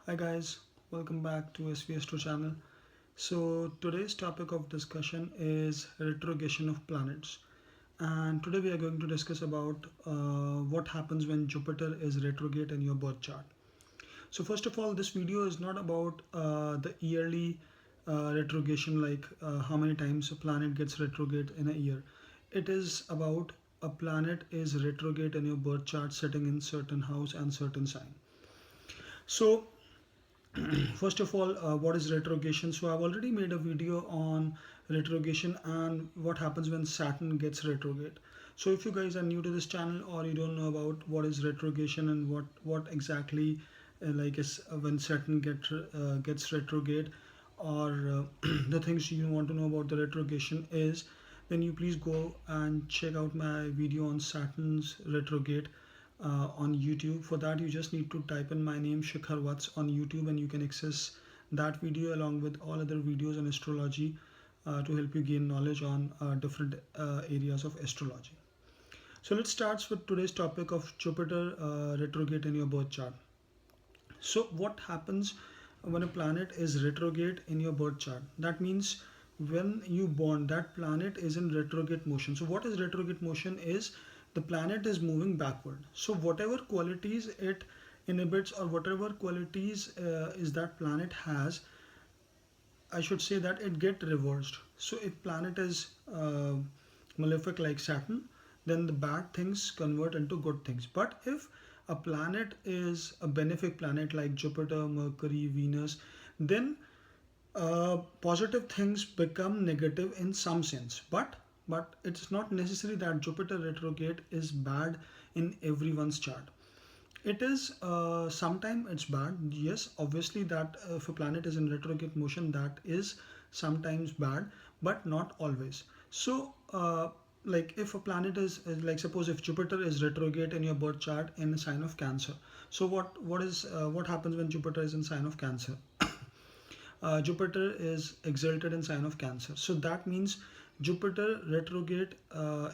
Hi guys, welcome back to SV Astro channel. So today's topic of discussion is retrogression of planets, and today we are going to discuss about what happens when Jupiter is retrograde in your birth chart. So first of all, this video is not about the yearly retrogression, like how many times a planet gets retrograde in a year. It is about a planet is retrograde in your birth chart, sitting in certain house and certain sign. So first of all, what is retrogression? So I've already made a video on retrogression and what happens when Saturn gets retrograde. So if you guys are new to this channel or you don't know about what is retrogression and what exactly like is when Saturn gets retrograde, or the things you want to know about the retrogression is, then you please go and check out my video on Saturn's retrograde on YouTube. For that, you just need to type in my name Shikhar Watts on YouTube, and you can access that video along with all other videos on astrology to help you gain knowledge on different areas of astrology. So let's start with today's topic of Jupiter retrograde in your birth chart. So what happens when a planet is retrograde in your birth chart? That means when you born, that planet is in retrograde motion. So what is retrograde motion is the planet is moving backward. So whatever qualities it inhibits or whatever qualities is that planet has, I should say that it get reversed. So if planet is malefic like Saturn, then the bad things convert into good things. But if a planet is a benefic planet like Jupiter, Mercury, Venus, then positive things become negative in some sense. But it's not necessary that Jupiter retrograde is bad in everyone's chart. It is sometime it's bad. Yes, obviously that if a planet is in retrograde motion, that is sometimes bad, but not always. So, like if a planet is like suppose if Jupiter is retrograde in your birth chart in a sign of Cancer. So what happens when Jupiter is in sign of Cancer? Jupiter is exalted in sign of Cancer. So that means Jupiter retrograde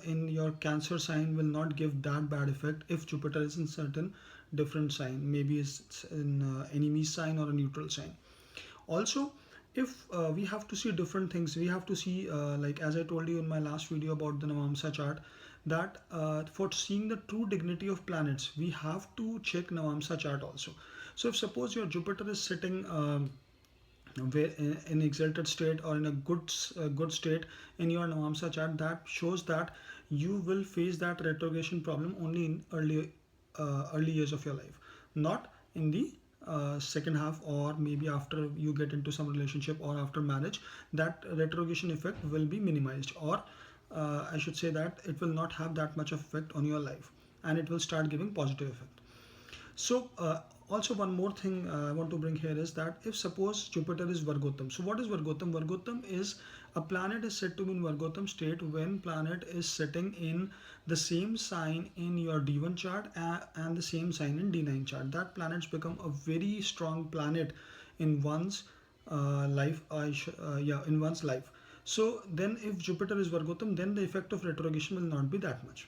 in your Cancer sign will not give that bad effect if Jupiter is in certain different sign. Maybe it's in enemy sign or a neutral sign. Also, if we have to see different things, we have to see like as I told you in my last video about the Navamsa chart, that for seeing the true dignity of planets, we have to check Navamsa chart also. So if suppose your Jupiter is sitting in exalted state or in a good state in your Navamsa chart, that shows that you will face that retrogression problem only in early years of your life, not in the second half or maybe after you get into some relationship or after marriage. That retrogression effect will be minimized, or I should say that it will not have that much effect on your life, and it will start giving positive effect. So also one more thing I want to bring here is that if suppose Jupiter is Vargotam. So what is Vargotam? Vargotam is a planet is said to be in Vargotam state when planet is sitting in the same sign in your D1 chart and the same sign in D9 chart. That planets become a very strong planet in one's life. Yeah, in one's life. So then if Jupiter is Vargotam, then the effect of retrogression will not be that much.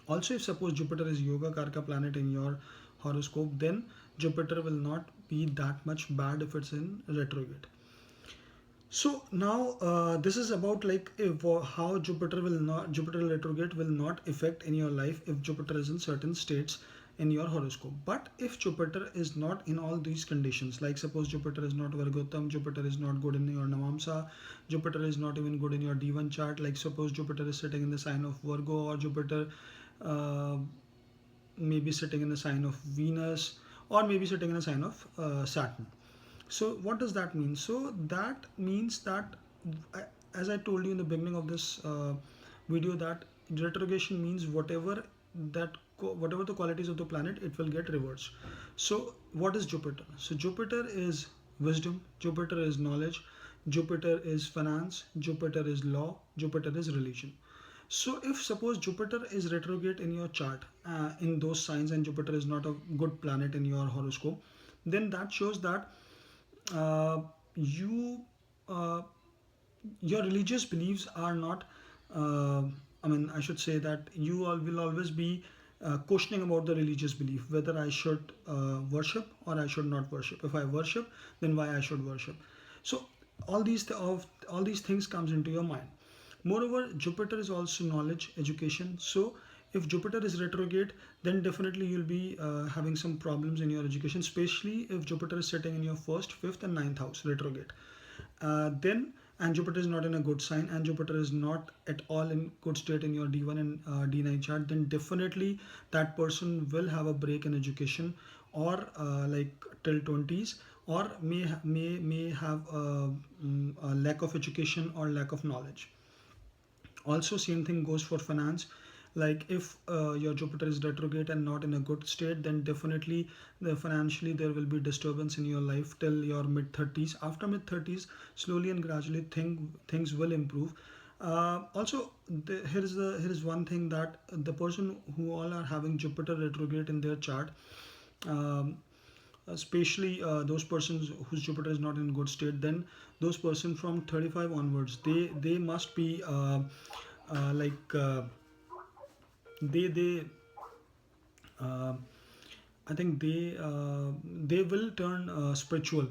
Also, if suppose Jupiter is Yoga Karka planet in your horoscope, then Jupiter will not be that much bad if it's in retrograde. So now this is about like if how Jupiter retrograde will not affect in your life if Jupiter is in certain states in your horoscope. But if Jupiter is not in all these conditions, like suppose Jupiter is not Vargotam, Jupiter is not good in your Navamsa, Jupiter is not even good in your D1 chart, like suppose Jupiter is sitting in the sign of Virgo, or Jupiter uh, maybe sitting in the sign of Venus, or maybe sitting in the sign of Saturn. So what does that mean? So that means that, uh, as I told you in the beginning of this video, that retrogression means whatever the qualities of the planet, it will get reversed. So what is Jupiter? So Jupiter is wisdom, Jupiter is knowledge, Jupiter is finance, Jupiter is law, Jupiter is religion. So if suppose Jupiter is retrograde in your chart in those signs, and Jupiter is not a good planet in your horoscope, then that shows that uh, you uh, your religious beliefs are not, uh, I mean, I should say that you all will always be questioning about the religious belief, whether I should worship or I should not worship. If I worship, then why I should worship. So all these things comes into your mind. Moreover, Jupiter is also knowledge, education. So if Jupiter is retrograde, then definitely you'll be having some problems in your education, especially if Jupiter is sitting in your first, fifth, and ninth house retrograde. Then and Jupiter is not in a good sign, and Jupiter is not at all in good state in your D1 and D9 chart, then definitely that person will have a break in education, or like till 20s, or may have a lack of education or lack of knowledge. Also, same thing goes for finance. Like if your Jupiter is retrograde and not in a good state, then definitely financially there will be disturbance in your life till your mid 30s. After mid 30s, slowly and gradually things will improve. Also, here is one thing, that the person who all are having Jupiter retrograde in their chart, um, especially those persons whose Jupiter is not in good state, then those person from 35 onwards, they must be like they uh, I think they will turn spiritual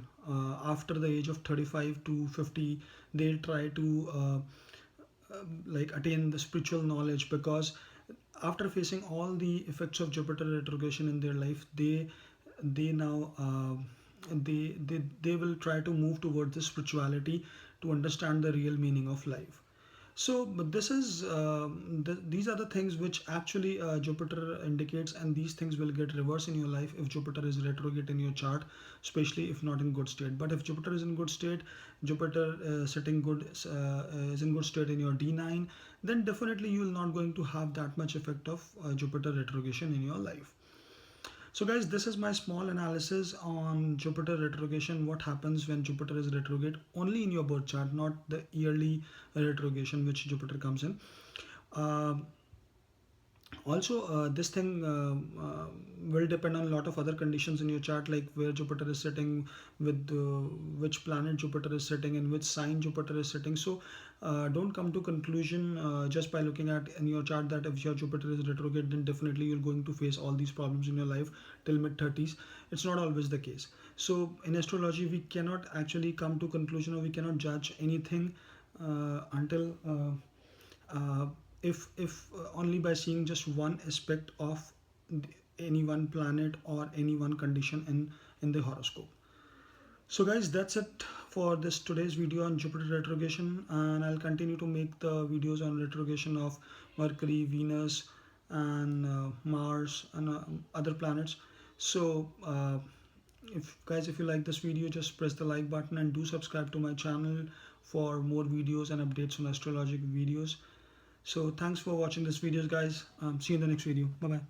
after the age of 35 to 50. They'll try to like attain the spiritual knowledge, because after facing all the effects of Jupiter retrogression in their life, they now they will try to move towards the spirituality to understand the real meaning of life. So, but this is these are the things which actually Jupiter indicates, and these things will get reversed in your life if Jupiter is retrograde in your chart, especially if not in good state. But if Jupiter is in good state, Jupiter sitting good is in good state in your D9, then definitely you will not going to have that much effect of Jupiter retrogression in your life. So guys, this is my small analysis on Jupiter retrogression. What happens when Jupiter is retrograde only in your birth chart, not the yearly retrogression which Jupiter comes in. Uh, Also, this thing will depend on a lot of other conditions in your chart, like where Jupiter is sitting, with which planet Jupiter is sitting, and which sign Jupiter is sitting. So don't come to conclusion just by looking at in your chart that if your Jupiter is retrograde, then definitely you're going to face all these problems in your life till mid 30s. It's not always the case. So in astrology, we cannot actually come to conclusion, or we cannot judge anything until uh, if only by seeing just one aspect of any one planet or any one condition in the horoscope. So guys, that's it for this today's video on Jupiter retrogression, and I'll continue to make the videos on retrogression of Mercury, Venus, and Mars, and other planets. So if you like this video, just press the like button and do subscribe to my channel for more videos and updates on astrological videos. So thanks for watching this videos, guys. See you in the next video. Bye bye.